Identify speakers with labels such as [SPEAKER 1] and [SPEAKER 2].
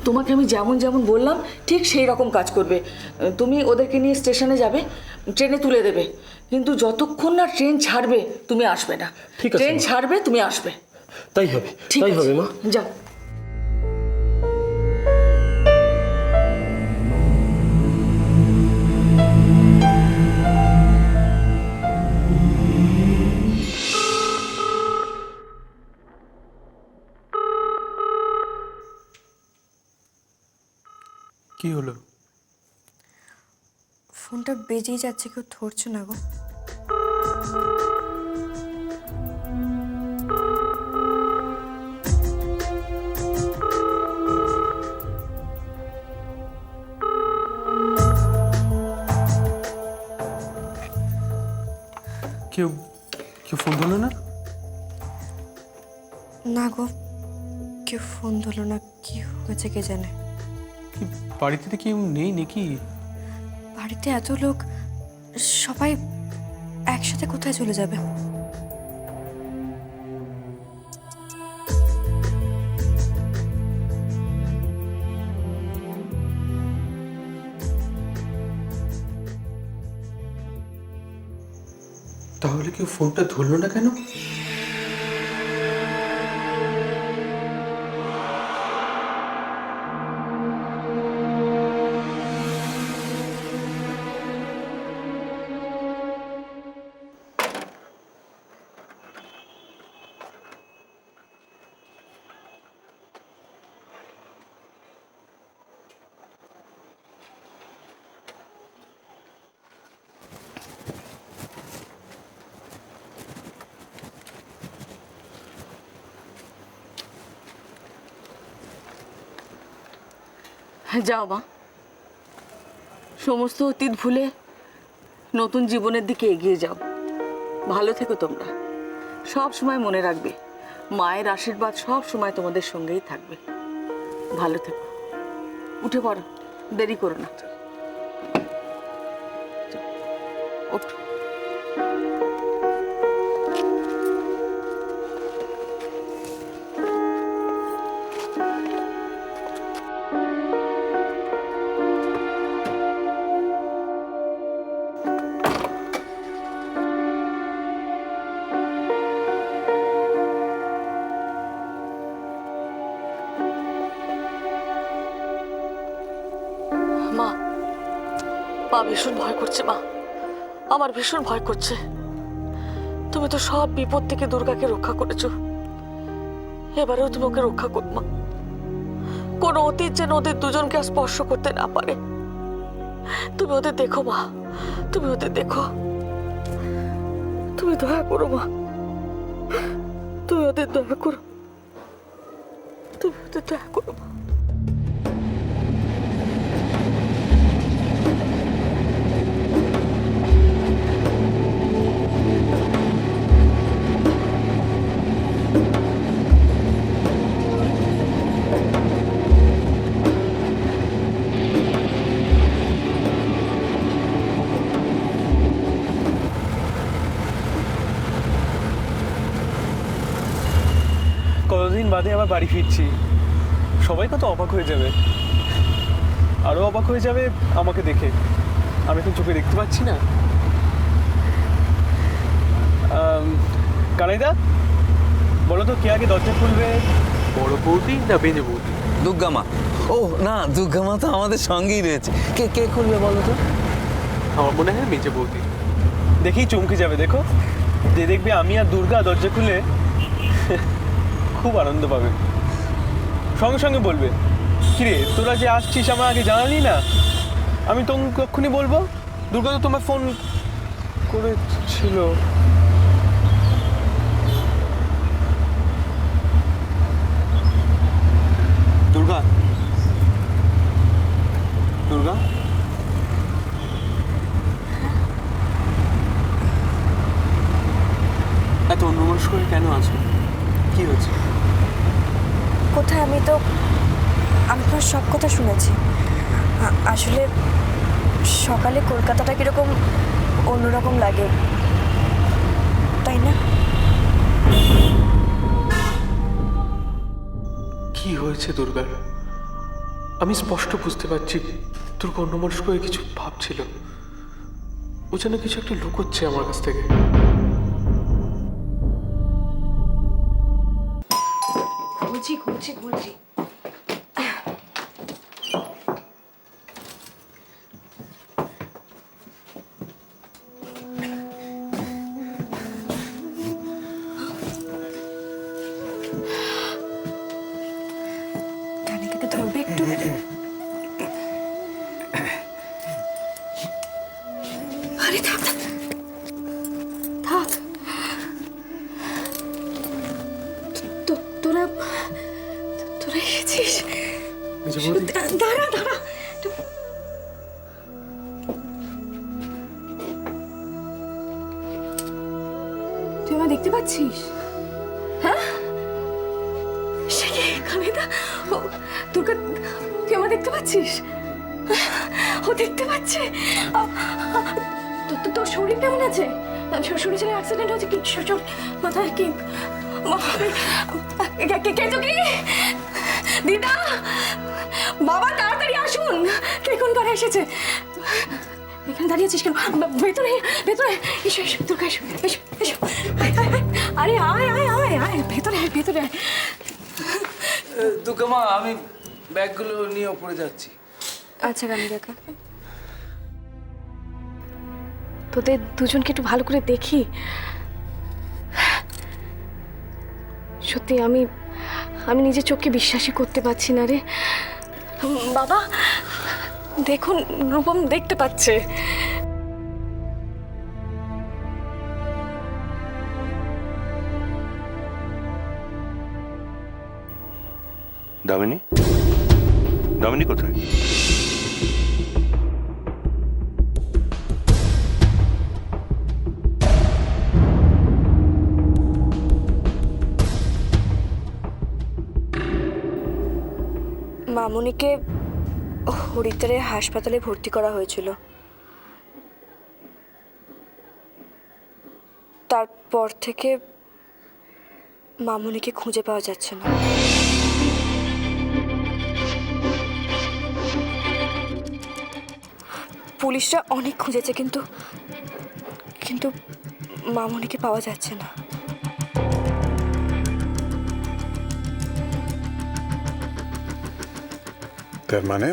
[SPEAKER 1] তোমাকে আমি যেমন যেমন বললাম ঠিক সেই রকম কাজ করবে। তুমি ওদেরকে নিয়ে স্টেশনে যাবে, ট্রেনে তুলে দেবে, কিন্তু যতক্ষণ না ট্রেন ছাড়বে তুমি আসবে না।
[SPEAKER 2] ঠিক আছে,
[SPEAKER 1] ট্রেন ছাড়বে তুমি আসবে।
[SPEAKER 2] তাই হবে,
[SPEAKER 1] ঠিক
[SPEAKER 2] তাই
[SPEAKER 1] আছে,
[SPEAKER 2] হবে মা।
[SPEAKER 1] যাও।
[SPEAKER 2] কি হলো?
[SPEAKER 3] ফোনটা বেজেই যাচ্ছে, কেউ ধরছে না গো।
[SPEAKER 2] কেউ কেউ ফোন ধরলো না?
[SPEAKER 3] না গো, কেউ ফোন ধরলো না। কি হয়েছে কে জানে।
[SPEAKER 2] কি বাড়িতে কেউ নেই নাকি?
[SPEAKER 3] বাড়িতে এত লোক, সবাই একসাথে কোথায় চলে যাবে?
[SPEAKER 2] তাহলে কেউ ফোনটা ধরলো না কেন?
[SPEAKER 1] যাও মা, সমস্ত অতীত ভুলে নতুন জীবনের দিকে এগিয়ে যাও। ভালো থেকো তোমরা, সব সময় মনে রাখবে মায়ের আশীর্বাদ সব সময় তোমাদের সঙ্গেই থাকবে। ভালো থেকো, উঠে পড়ো, দেরি করো না। ওঠো। মা, মা ভীষণ ভয় করছে। মা, আমার ভীষণ ভয় করছে। তুমি তো সব বিপদ থেকে দুর্গাকে রক্ষা করেছো, এবারেও তুমি ওকে রক্ষা করো মা। কোনো অতীত যেন ওদের দুজনকে আর স্পর্শ করতে না পারে। তুমি ওদের দেখো মা, তুমি ওদের দেখো, তুমি দয়া করো মা, তুমি ওদের দয়া করো, তুমি ওদের দয়া করো মা।
[SPEAKER 2] কতদিন বাদে আবার বাড়ি ফিরছি, সবাই কত অবাক হয়ে যাবে। আরো অবাক হয়ে যাবে আমাকে দেখে, আমি তো চোখে দেখতে পাচ্ছি না। কানাইদা, বলো তো কে আগে দরজা খুলবে, বড় বৌদি না বেনে বৌদি?
[SPEAKER 4] দুর্গা মা। ও না, দুর্গা মা তো আমাদের সঙ্গেই রয়েছে। কে কে খুলবে বলো তো?
[SPEAKER 2] আমার মনে হয় মেজে বৌদি। দেখেই চমকে যাবে, দেখো যে দেখবে আমি আর দুর্গা দরজা খুলে খুব আনন্দ পাবে। সঙ্গে সঙ্গে বলবে, কিরে তোরা যে আসছিস আমার আগে জানালি না? আমি তো কখনই বলবো, দুর্গা তো তোমার ফোন করেছিল। দুর্গা, দুর্গা, এত অন্যমনস্ক হয়ে কেন আছো? কি হয়েছে?
[SPEAKER 3] কোথায়? আমি তো আপনার সব কথা শুনেছি। আসলে সকালে কলকাতাটা কিরকম অন্যরকম লাগে, তাই না?
[SPEAKER 2] কি হয়েছে দুর্গার? আমি স্পষ্ট বুঝতে পারছি দুর্গা অন্যমনস্ক হয়ে কিছু ভাবছিল। ও যেন কিছু একটা লুকোচ্ছে আমার কাছ থেকে।
[SPEAKER 3] ঘুরছি কানে ধরবে একটু। আরে থাক থাক থাক। তোরা তোরা এসেছিস?
[SPEAKER 2] মেজে বৌদি,
[SPEAKER 3] দাঁড়া তুই আমার দেখতে পাচ্ছিস? হ্যাঁ সে কি খালেদা? ও দুর্গা, তুই আমার দেখতে পাচ্ছিস? ও দেখতে পাচ্ছে। তোর শরীর কেমন আছে? শরীর ছেলে অ্যাক্সিডেন্ট হয়েছে কি? মাথায় কি? কে তো কি? দিদা, বাবা তাড়াতাড়ি আসুন। কে কোন ঘরে এসেছে? এখানে দাঁড়িয়েছিস কেন? ভেতরে ভেতরে এসো এসো, দুর্গা এসো এসো এসো। আরে আয় আয় আয় আয়, ভেতরে আয় ভেতরে আয়।
[SPEAKER 4] দুর্গা মা, আমি ব্যাগগুলো নিয়ে ওপরে যাচ্ছি।
[SPEAKER 3] আচ্ছা গানি কাকা, তোদের দুজনকে একটু ভালো করে দেখি। সত্যি আমি নিজের চোখকে বিশ্বাসই করতে পারছি না রে। বাবা দেখুন, রূপম দেখতে পাচ্ছে।
[SPEAKER 5] দামিনী, দামিনী কোথায়?
[SPEAKER 3] মামুনিকে হরিদ্বারের হাসপাতালে ভর্তি করা হয়েছিল। তারপর থেকে মামুনিকে খুঁজে পাওয়া যাচ্ছে না। পুলিশরা অনেক খুঁজেছে, কিন্তু মামুনিকে পাওয়া যাচ্ছে না।
[SPEAKER 6] তার মানে